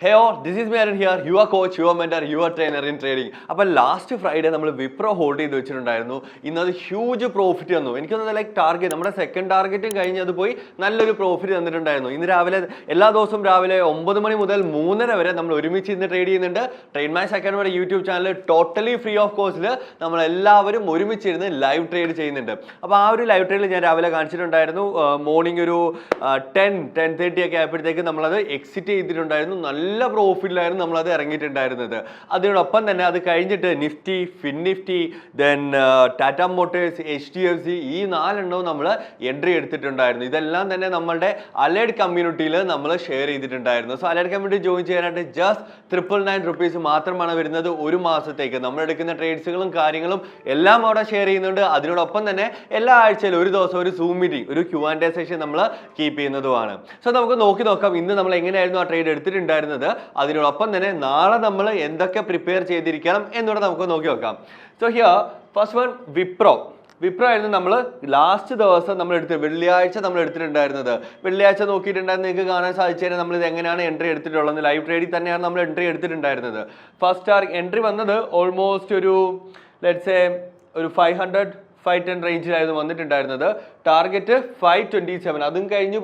Hey all, this is Maran here, your coach, your mentor, your trainer in trading. അപ്പോൾ last Friday നമ്മൾ Wipro hold ചെയ്ത് വെച്ചിട്ടുണ്ടായിരുന്നു. ഇന്നത് huge profit തന്നു. എനിക്കൊന്ന് ലൈക്ക് ടാർഗറ്റ് നമ്മുടെ സെക്കൻഡ് ടാർഗറ്റും കഴിഞ്ഞ് അത് പോയി നല്ലൊരു പ്രോഫിറ്റ് തന്നിട്ടുണ്ടായിരുന്നു. ഇന്ന് രാവിലെ എല്ലാ ദിവസവും രാവിലെ 9 മണി മുതൽ 3:30 വരെ നമ്മൾ ഒരുമിച്ച് ഇന്ന് ട്രേഡ് ചെയ്യുന്നുണ്ട്. ട്രേഡ് മാച്ച് അക്കാഡമിയുടെ YouTube channel totally free of കോസ്റ്റിൽ നമ്മളെല്ലാവരും ഒരുമിച്ചിരുന്ന് ലൈവ് ട്രേഡ് ചെയ്യുന്നുണ്ട്. അപ്പോൾ ആ ഒരു ലൈവ് ട്രേഡിൽ ഞാൻ രാവിലെ കാണിച്ചിട്ടുണ്ടായിരുന്നു. മോർണിംഗ് ഒരു 10:30 ഒക്കെ ആയപ്പോഴത്തേക്ക് നമ്മളത് എക്സിറ്റ് ചെയ്തിട്ടുണ്ടായിരുന്നു. നല്ല പ്രോഫിറ്റിലായിരുന്നു നമ്മളത് ഇറങ്ങിയിട്ടുണ്ടായിരുന്നത്. അതിനോടൊപ്പം തന്നെ അത് കഴിഞ്ഞിട്ട് Nifty, fin Nifty, then Tata Motors, HDFC ഈ 4 എണ്ണവും നമ്മൾ എൻട്രി എടുത്തിട്ടുണ്ടായിരുന്നു. ഇതെല്ലാം തന്നെ നമ്മളുടെ അലൈഡ് കമ്മ്യൂണിറ്റിയിൽ നമ്മൾ ഷെയർ ചെയ്തിട്ടുണ്ടായിരുന്നു. സോ അലൈഡ് കമ്മ്യൂണിറ്റി ജോയിൻ ചെയ്യാനായിട്ട് ജസ്റ്റ് 999 റുപ്പീസ് മാത്രമാണ് വരുന്നത് ഒരു മാസത്തേക്ക്. നമ്മൾ എടുക്കുന്ന ട്രേഡ്സുകളും കാര്യങ്ങളും എല്ലാം അവിടെ ഷെയർ ചെയ്യുന്നുണ്ട്. അതിനോടൊപ്പം തന്നെ എല്ലാ ആഴ്ചയിലും ഒരു ദിവസം ഒരു സൂം മീറ്റിംഗ്, ഒരു Q&A സെഷൻ നമ്മൾ കീപ്പ് ചെയ്യുന്നതുമാണ്. സോ നമുക്ക് നോക്കാം ഇന്ന് നമ്മൾ എങ്ങനെയായിരുന്നു ആ ട്രേഡ് എടുത്തിട്ടുണ്ടായിരുന്നത്. അതിനോടൊപ്പം തന്നെ നാളെ നമ്മൾ എന്തൊക്കെ പ്രിപ്പയർ ചെയ്തിരിക്കണം എന്നൂടെ നമുക്ക് നോക്കാം. So here first one Wipro ആയിരുന്നു നമ്മൾ ലാസ്റ്റ് ദിവസം നമ്മൾ വെള്ളിയാഴ്ച നമ്മൾ എടുത്തിട്ടുണ്ടായിരുന്നത്. വെള്ളിയാഴ്ച നോക്കിയിട്ടുണ്ടായിരുന്നു നിങ്ങൾക്ക് കാണാൻ സാധിച്ചാൽ നമ്മൾ ഇത് എങ്ങനെയാണ് എൻട്രി എടുത്തിട്ടുള്ളത്. ലൈവ് ട്രേഡിൽ തന്നെയാണ് നമ്മൾ എൻട്രി എടുത്തിട്ടുണ്ടായിരുന്നത്. ഫസ്റ്റ് എൻട്രി വന്നത് ഓൾമോസ്റ്റ് ഒരു ലെറ്റ്സ് സേ ഒരു 510 റേഞ്ചിലായിരുന്നു വന്നിട്ടുണ്ടായിരുന്നത്. ടാർഗറ്റ് 527. അതും കഴിഞ്ഞ്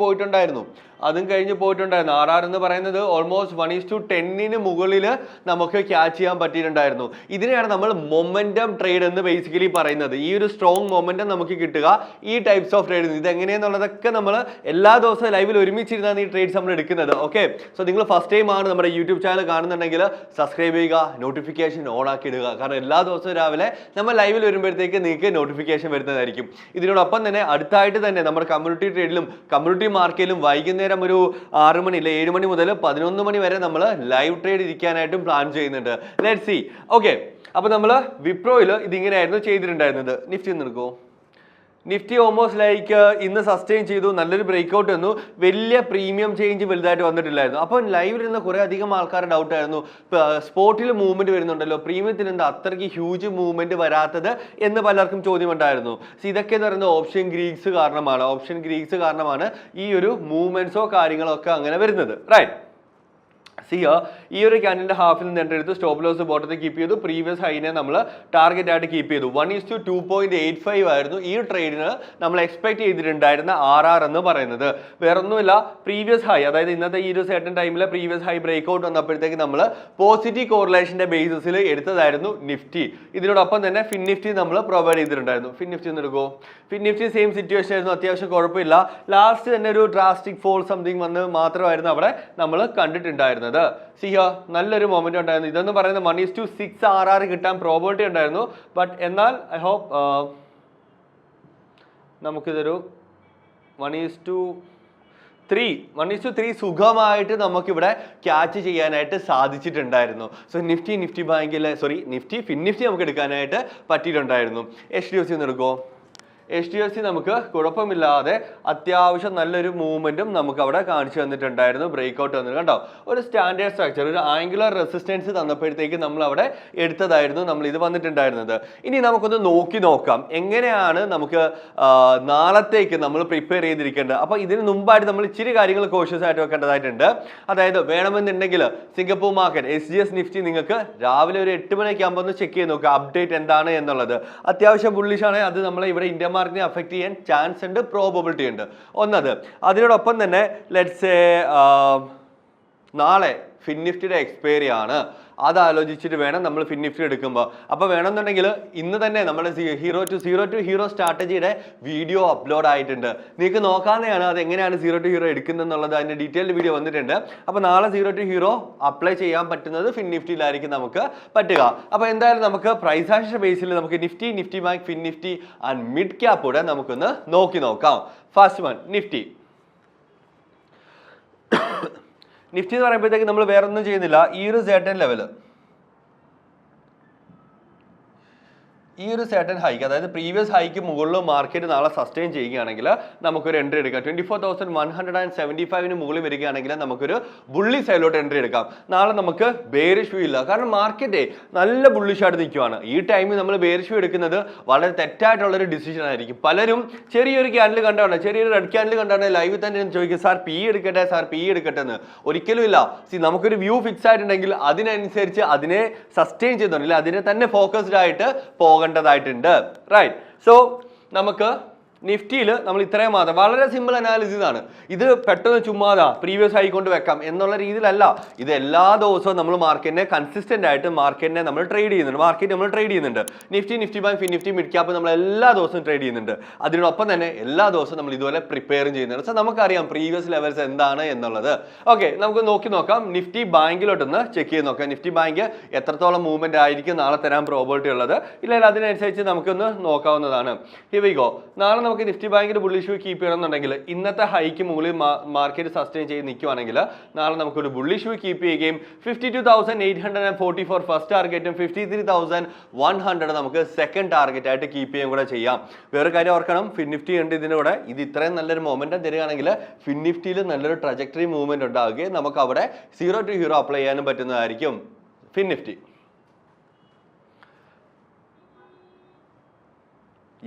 പോയിട്ടുണ്ടായിരുന്നു. RR എന്ന് പറയുന്നത് ഓൾമോസ്റ്റ് 1:10 മുകളിൽ നമുക്ക് ക്യാച്ച് ചെയ്യാൻ പറ്റിയിട്ടുണ്ടായിരുന്നു. ഇതിനെയാണ് നമ്മൾ മൊമെന്റം ട്രേഡ് എന്ന് ബേസിക്കലി പറയുന്നത്. ഈ ഒരു സ്ട്രോങ് മൊമെന്റം നമുക്ക് കിട്ടുക ഈ ടൈപ്സ് ഓഫ് ട്രേഡ്. ഇത് എങ്ങനെയാണെന്നുള്ളതൊക്കെ നമ്മൾ എല്ലാ ദിവസവും ലൈവിൽ ഒരുമിച്ചിരുന്നാണ് ഈ ട്രേഡ്സ് നമ്മൾ എടുക്കുന്നത്. ഓക്കെ, സോ നിങ്ങൾ ഫസ്റ്റ് ടൈം ആണ് നമ്മുടെ യൂട്യൂബ് ചാനൽ കാണുന്നുണ്ടെങ്കിൽ സബ്സ്ക്രൈബ് ചെയ്യുക, നോട്ടിഫിക്കേഷൻ ഓൺ ആക്കി ഇടുക. കാരണം എല്ലാ ദിവസവും രാവിലെ നമ്മൾ ലൈവിൽ വരുമ്പോഴത്തേക്ക് നിങ്ങൾക്ക് നോട്ടിഫിക്കേഷൻ വരുന്നതായിരിക്കും. ഇതിനോടൊപ്പം തന്നെ അടുത്തായിട്ട് തന്നെ നമ്മുടെ കമ്മ്യൂണിറ്റി ട്രേഡിലും കമ്മ്യൂണിറ്റി മാർക്കറ്റിലും വൈകുന്നേരം ഒരു 6 മണി 7 മണി മുതൽ 11 മണി വരെ നമ്മൾ ലൈവ് ട്രേഡ് ഇരിക്കാനായിട്ടും പ്ലാൻ ചെയ്യുന്നുണ്ട്. Let's see. ഓക്കെ, അപ്പോൾ നമ്മൾ വിപ്രോയിൽ ഇതിങ്ങനെയായിരുന്നു ചെയ്തിട്ടുണ്ടായിരുന്നത്. നിഫ്റ്റി എടുക്കൂ. നിഫ്റ്റി ഓൾമോസ്റ്റ് ലൈക്ക് ഇന്ന് സസ്റ്റെയിൻ ചെയ്തു, നല്ലൊരു ബ്രേക്ക്ഔട്ട് വന്നു. വലിയ പ്രീമിയം ചേഞ്ച് വലുതായിട്ട് വന്നിട്ടില്ലായിരുന്നു. അപ്പോൾ ലൈവിൽ ഇരുന്ന കുറേ അധികം ആൾക്കാരുടെ ഡൗട്ട് ആയിരുന്നു, സ്പോട്ടിൽ മൂവ്മെന്റ് വരുന്നുണ്ടല്ലോ, പ്രീമിയത്തിൽ എന്താ അത്രയ്ക്ക് ഹ്യൂജ് മൂവ്മെന്റ് വരാത്തത് എന്ന് പലർക്കും ചോദ്യം ഉണ്ടായിരുന്നു. ഇതൊക്കെ എന്ന് പറയുന്നത് ഓപ്ഷൻ ഗ്രീക്സ് കാരണമാണ് ഈ ഒരു മൂവ്മെന്റ്സോ കാര്യങ്ങളോ ഒക്കെ അങ്ങനെ വരുന്നത്. റൈറ്റ്. ഈ ഒരു ക്യാൻഡിലിന്റെ ഹാഫിൽ നിന്ന് എൻട്രി എടുത്ത് സ്റ്റോപ്പ് ലോസ് ബോട്ടത്തിൽ കീപ്പ് ചെയ്തു. പ്രീവിയസ് ഹൈനെ നമ്മൾ ടാർഗറ്റ് ആയിട്ട് കീപ്പ് ചെയ്തു. 1:2.85 ആയിരുന്നു ഈ ട്രേഡിന് നമ്മൾ എക്സ്പെക്ട് ചെയ്തിട്ടുണ്ടായിരുന്ന RR എന്ന് പറയുന്നത്. വേറൊന്നുമില്ല, പ്രീവിയസ് ഹൈ, അതായത് ഇന്നത്തെ ഈ ഒരു സെർട്ടൻ ടൈമിലെ പ്രീവിയസ് ഹൈ ബ്രേക്ക്ഔട്ട് വന്നപ്പോഴത്തേക്ക് നമ്മൾ പോസിറ്റീവ് കോറിലേഷന്റെ ബേസിസിൽ എടുത്തതായിരുന്നു നിഫ്റ്റി. ഇതിനോടൊപ്പം തന്നെ ഫിൻ നിഫ്റ്റി നമ്മൾ പ്രൊവൈഡ് ചെയ്തിട്ടുണ്ടായിരുന്നു. ഫിൻ നിഫ്റ്റി ഒന്ന് എടുക്കുമോ? ഫിൻ നിഫ്റ്റി സെയിം സിറ്റുവേഷൻ ആയിരുന്നു, അത്യാവശ്യം കുഴപ്പമില്ല. ലാസ്റ്റ് തന്നെ ഒരു ഡ്രാസ്റ്റിക് ഫോൾ സംതിങ് വന്ന് മാത്രമായിരുന്നു അവിടെ നമ്മൾ കണ്ടിട്ടുണ്ടായിരുന്നത്. നല്ലൊരു മൊമെന്റ് ഉണ്ടായിരുന്നു. ഇതെന്ന് പറയുന്നത് 1:6 RR കിട്ടാൻ പ്രോബിലിറ്റി ഉണ്ടായിരുന്നു. ബട്ട് എന്നാൽ ഐ ഹോപ്പ് നമുക്കിതൊരു 1:3 സുഖമായിട്ട് നമുക്കിവിടെ ക്യാച്ച് ചെയ്യാനായിട്ട് സാധിച്ചിട്ടുണ്ടായിരുന്നു. സോ നിഫ്റ്റി ഫിൻ നിഫ്റ്റി നമുക്ക് എടുക്കാനായിട്ട് പറ്റിയിട്ടുണ്ടായിരുന്നു. HDFC ഒന്ന് എടുക്കുമോ? HDFC നമുക്ക് കുഴപ്പമില്ലാതെ അത്യാവശ്യം നല്ലൊരു മൂവ്മെന്റും നമുക്ക് അവിടെ കാണിച്ചു തന്നിട്ടുണ്ടായിരുന്നു. ബ്രേക്ക്ഔട്ട് വന്നിട്ട് കണ്ടോ, ഒരു സ്റ്റാൻഡേർഡ് സ്ട്രക്ചർ, ഒരു ആംഗുലർ റെസിസ്റ്റൻസ് തന്നപ്പോഴത്തേക്ക് നമ്മൾ അവിടെ എടുത്തതായിരുന്നു നമ്മൾ ഇത് വന്നിട്ടുണ്ടായിരുന്നത്. ഇനി നമുക്കൊന്ന് നോക്കാം എങ്ങനെയാണ് നമുക്ക് നാളത്തേക്ക് നമ്മൾ പ്രിപ്പയർ ചെയ്തിരിക്കേണ്ടത്. അപ്പോൾ ഇതിന് മുമ്പായിട്ട് നമ്മൾ ഇച്ചിരി കാര്യങ്ങൾ കോഷ്യസ് ആയിട്ട് വെക്കേണ്ടതായിട്ടുണ്ട്. അതായത് വേണമെന്നുണ്ടെങ്കിൽ സിംഗപ്പൂർ മാർക്കറ്റ് SGX നിഫ്റ്റി നിങ്ങൾക്ക് രാവിലെ ഒരു 8 മണിയൊക്കെ ആകുമ്പോൾ ഒന്ന് ചെക്ക് ചെയ്ത് നോക്കുക അപ്ഡേറ്റ് എന്താണ് എന്നുള്ളത്. അത്യാവശ്യം ബുള്ളിഷാണ്. അത് നമ്മളെ ഇവിടെ ഇന്ത്യ മാർക്കറ്റിനെ അഫക്ട് ചെയ്യാൻ ചാൻസ് ഉണ്ട്, പ്രോബബിലിറ്റി ഉണ്ട് ഒന്നത്. അതിനോടൊപ്പം തന്നെ ലെറ്റ്സ് സേ നാളെ ഫിൻ നിഫ്റ്റിയുടെ എക്സ്പയറി ആണ്. അത് ആലോചിച്ചിട്ട് വേണം നമ്മൾ ഫിൻ നിഫ്റ്റി എടുക്കുമ്പോൾ. അപ്പോൾ വേണമെന്നുണ്ടെങ്കിൽ ഇന്ന് തന്നെ നമ്മുടെ സീറോ ടു ഹീറോ സ്ട്രാറ്റജിയുടെ വീഡിയോ അപ്ലോഡ് ആയിട്ടുണ്ട്. നിങ്ങൾക്ക് നോക്കാതെയാണ് അത് എങ്ങനെയാണ് 0 to hero എടുക്കുന്നത് എന്നുള്ളത്. അതിൻ്റെ ഡീറ്റെയിൽഡ് വീഡിയോ വന്നിട്ടുണ്ട്. അപ്പോൾ നാളെ 0 to hero അപ്ലൈ ചെയ്യാൻ പറ്റുന്നത് ഫിൻ നിഫ്റ്റിയിലായിരിക്കും നമുക്ക് പറ്റുക. അപ്പോൾ എന്തായാലും നമുക്ക് പ്രൈസ് ആക്ഷൻ ബേസിൽ നമുക്ക് Nifty bank, fin Nifty and mid cap കൂടെ നമുക്കൊന്ന് നോക്കാം. ഫസ്റ്റ് വൺ നിഫ്റ്റി എന്ന് പറയുമ്പോഴത്തേക്ക് നമ്മൾ വേറെ ഒന്നും ചെയ്യുന്നില്ല. ഈ ഒരു സെർട്ടൻ ലെവൽ, ഈ ഒരു സെർട്ടൺ ഹൈക്ക്, അതായത് പ്രീവിയസ് ഹൈക്ക് മുകളിൽ മാർക്കറ്റ് നാളെ സസ്റ്റെയിൻ ചെയ്യുകയാണെങ്കിൽ നമുക്കൊരു എൻട്രി എടുക്കാം. 24,175 മുകളിൽ വരികയാണെങ്കിൽ നമുക്കൊരു ബുള്ളി സൈഡിലോട്ട് എൻട്രി എടുക്കാം. നാളെ നമുക്ക് ബെയറിഷ് വ്യൂ ഇല്ല, കാരണം മാർക്കറ്റ് നല്ല ബുള്ളിഷ് ആയിട്ട് നിൽക്കുവാണ്. ഈ ടൈമിൽ നമ്മൾ ബെയറിഷ് വ്യൂ എടുക്കുന്നത് വളരെ തെറ്റായിട്ടുള്ളൊരു ഡിസിഷൻ ആയിരിക്കും. പലരും ചെറിയൊരു ക്യാൻഡിൽ കണ്ടാണ്, ചെറിയൊരു റെഡ് ക്യാൻഡിൽ കണ്ടാണ് ലൈവിൽ തന്നെ ചോദിക്കും, സാർ പി എടുക്കട്ടെ, സാർ പി എടുക്കട്ടെ എന്ന്. ഒരിക്കലും ഇല്ല. നമുക്കൊരു വ്യൂ ഫിക്സ് ആയിട്ടുണ്ടെങ്കിൽ അതിനനുസരിച്ച് അതിനെ സസ്റ്റെയിൻ ചെയ്യുന്നുണ്ടെങ്കിൽ അതിനെ തന്നെ ഫോക്കസ്ഡ് ആയിട്ട് പോകേണ്ടതായിട്ടുണ്ട്. റൈറ്റ്. സോ നമുക്ക് നിഫ്റ്റിയിൽ നമ്മൾ ഇത്രയും മാത്രം, വളരെ സിമ്പിൾ അനാലിസിസ് ആണ് ഇത്. പെട്ടെന്ന് ചുമ്മാതാ പ്രീവിയസ് ഹൈ കൊണ്ട് വെക്കാം എന്നുള്ള രീതിയിലല്ല. ഇത് എല്ലാ ദിവസവും നമ്മൾ മാർക്കറ്റിനെ കൺസിസ്റ്റന്റ് ആയിട്ട് മാർക്കറ്റിനെ നമ്മൾ ട്രേഡ് ചെയ്യുന്നുണ്ട്. Nifty bank, fin Nifty, mid cap നമ്മൾ എല്ലാ ദിവസവും ട്രേഡ് ചെയ്യുന്നുണ്ട്. അതിനൊപ്പം തന്നെ എല്ലാ ദിവസവും നമ്മൾ ഇതുപോലെ പ്രിപ്പയറും ചെയ്യുന്നുണ്ട്. സോ നമുക്കറിയാം പ്രീവിയസ് ലെവൽസ് എന്താണ് എന്നുള്ളത്. ഓക്കെ, നമുക്ക് നോക്കാം. നിഫ്റ്റി ബാങ്കിലോട്ടൊന്ന് ചെക്ക് ചെയ്ത് നോക്കാം. നിഫ്റ്റി ബാങ്ക് എത്രത്തോളം മൂവ്മെന്റ് ആയിരിക്കും നാളെ തരാൻ പ്രോബിലിറ്റി ഉള്ളത്, ഇല്ലെങ്കിൽ അതിനനുസരിച്ച് നമുക്കൊന്ന് നോക്കാവുന്നതാണ്. Here we go. നാളെ നമുക്ക് നിഫ്റ്റി ബാങ്കിന്റെ ബുള്ളിഷ് വ്യൂ കീപ്പ് ചെയ്യണമെന്നുണ്ടെങ്കിൽ ഇന്നത്തെ ഹൈക്ക് മുകളിൽ മാർക്കറ്റ് സസ്റ്റെയിൻ ചെയ്ത് നിൽക്കുവാണെങ്കിൽ നാളെ നമുക്കൊരു ബുള്ളിഷ് വ്യൂ കീപ്പ് ചെയ്യുകയും 52,844 ഫസ്റ്റ് ടാർഗറ്റും 53,100 നമുക്ക് സെക്കൻഡ് ടാർഗറ്റ് ആയിട്ട് കീപ്പ് ചെയ്യുകയും കൂടെ ചെയ്യാം. വേറെ കാര്യം ഓർക്കണം, ഫിൻ നിഫ്റ്റി ഉണ്ട് ഇതിന്റെ കൂടെ. ഇത് ഇത്രയും നല്ലൊരു മൊമെന്റം തരികയാണെങ്കിൽ ഫിൻ നിഫ്റ്റിയിൽ നല്ലൊരു ട്രജക്ടറി മൂവ്മെന്റ് ഉണ്ടാവുകയും നമുക്ക് അവിടെ 0 to hero അപ്ലൈ ചെയ്യാനും പറ്റുന്നതായിരിക്കും Fin Nifty.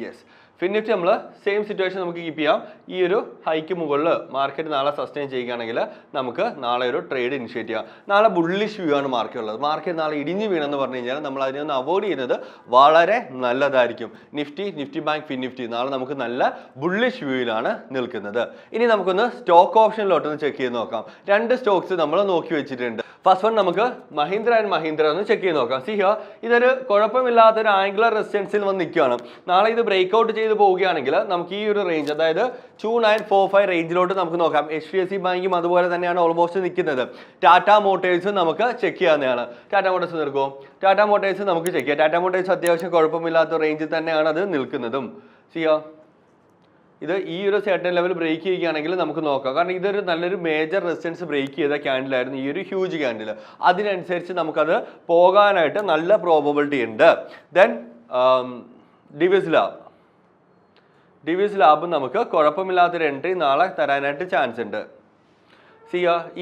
Yes, Fin Nifty നമ്മൾ സെയിം സിറ്റുവേഷൻ നമുക്ക് കീപ്പ് ചെയ്യാം. ഈ ഒരു ഹൈക്ക് മുകളിൽ മാർക്കറ്റ് നാളെ സസ്റ്റെയിൻ ചെയ്യുകയാണെങ്കിൽ നമുക്ക് നാളെ ഒരു ട്രേഡ് ഇനിഷ്യേറ്റ് ചെയ്യാം. നാളെ ബുള്ളിഷ് വ്യൂ ആണ് മാർക്കറ്റ് ഉള്ളത്. മാർക്കറ്റ് നാളെ ഇടിഞ്ഞു വീണെന്ന് പറഞ്ഞു കഴിഞ്ഞാൽ നമ്മൾ അതിനൊന്ന് അവോയ്ഡ് ചെയ്യുന്നത് വളരെ നല്ലതായിരിക്കും. നിഫ്റ്റി ബാങ്ക്, ഫിൻ നിഫ്റ്റി നാളെ നമുക്ക് നല്ല ബുള്ളിഷ് വ്യൂയിലാണ് നിൽക്കുന്നത്. ഇനി നമുക്കൊന്ന് സ്റ്റോക്ക് ഓപ്ഷനിലോട്ടൊന്ന് ചെക്ക് ചെയ്ത് നോക്കാം. 2 സ്റ്റോക്സ് നമ്മൾ നോക്കി വെച്ചിട്ടുണ്ട്. ഫസ്റ്റ് വൺ നമുക്ക് മഹീന്ദ്ര ആൻഡ് മഹീന്ദ്ര ഒന്ന് ചെക്ക് ചെയ്ത് നോക്കാം. സി ഹിയർ, ഇതൊരു കുഴപ്പമില്ലാത്തൊരു ആംഗുലർ റെസിസ്റ്റൻസിൽ വന്ന് നിൽക്കുകയാണ്. നാളെ ഇത് ബ്രേക്ക്ഔട്ട് ചെയ്ത് പോവുകയാണെങ്കിൽ നമുക്ക് ഈ ഒരു റേഞ്ച്, അതായത് 2945 റേഞ്ചിലോട്ട് നമുക്ക് നോക്കാം. HDFC ബാങ്കും അതുപോലെ തന്നെയാണ് ഓൾമോസ്റ്റ് നിൽക്കുന്നത്. ടാറ്റ മോട്ടേഴ്സും നമുക്ക് ചെക്ക് ചെയ്യാവുന്നതാണ്. ടാറ്റ മോട്ടേഴ്സ് നിൽക്കും. ടാറ്റ മോട്ടേഴ്സ് നമുക്ക് ചെക്ക് ചെയ്യാം. ടാറ്റ മോട്ടേഴ്സ് അത്യാവശ്യം കുഴപ്പമില്ലാത്ത റേഞ്ചിൽ തന്നെയാണ് അത് നിൽക്കുന്നതും. സിയോ, ഇത് ഈ ഒരു സെർട്ടൺ ലെവൽ ബ്രേക്ക് ചെയ്യുകയാണെങ്കിൽ നമുക്ക് നോക്കാം. കാരണം ഇതൊരു നല്ലൊരു മേജർ റെസിസ്റ്റൻസ് ബ്രേക്ക് ചെയ്ത ക്യാൻഡിലായിരുന്നു ഈ ഒരു ഹ്യൂജ് ക്യാൻഡിൽ. അതിനനുസരിച്ച് നമുക്കത് പോകാനായിട്ട് നല്ല പ്രോബബിലിറ്റി ഉണ്ട്. ദെൻ ഡിവിസ് ലാബും നമുക്ക് കുഴപ്പമില്ലാത്തൊരു എൻട്രി നാളെ തരാനായിട്ട് ചാൻസ് ഉണ്ട്.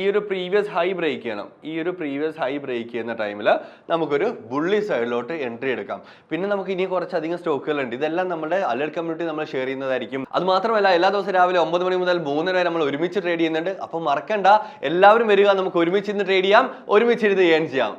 ഈ ഒരു പ്രീവിയസ് ഹൈ ബ്രേക്ക് ചെയ്യണം. ഈ ഒരു പ്രീവിയസ് ഹൈ ബ്രേക്ക് ചെയ്യുന്ന ടൈമിൽ നമുക്കൊരു ബുള്ളി സൈഡിലോട്ട് എൻട്രി എടുക്കാം. പിന്നെ നമുക്ക് ഇനി കുറച്ചധികം സ്റ്റോക്കുകളുണ്ട്. ഇതെല്ലാം നമ്മുടെ അലർട്ട് കമ്മ്യൂണിറ്റി നമ്മൾ ഷെയർ ചെയ്യുന്നതായിരിക്കും. അത് മാത്രമല്ല എല്ലാ ദിവസവും രാവിലെ 9 മണി മുതൽ 3 വരെ നമ്മൾ ഒരുമിച്ച് ട്രേഡ് ചെയ്യുന്നുണ്ട്. അപ്പം മറക്കണ്ട, എല്ലാവരും വരിക, നമുക്ക് ഒരുമിച്ച് ഇന്ന് ട്രേഡ് ചെയ്യാം, ഒരുമിച്ച് ഇരുന്ന് ഏൺ ചെയ്യാം.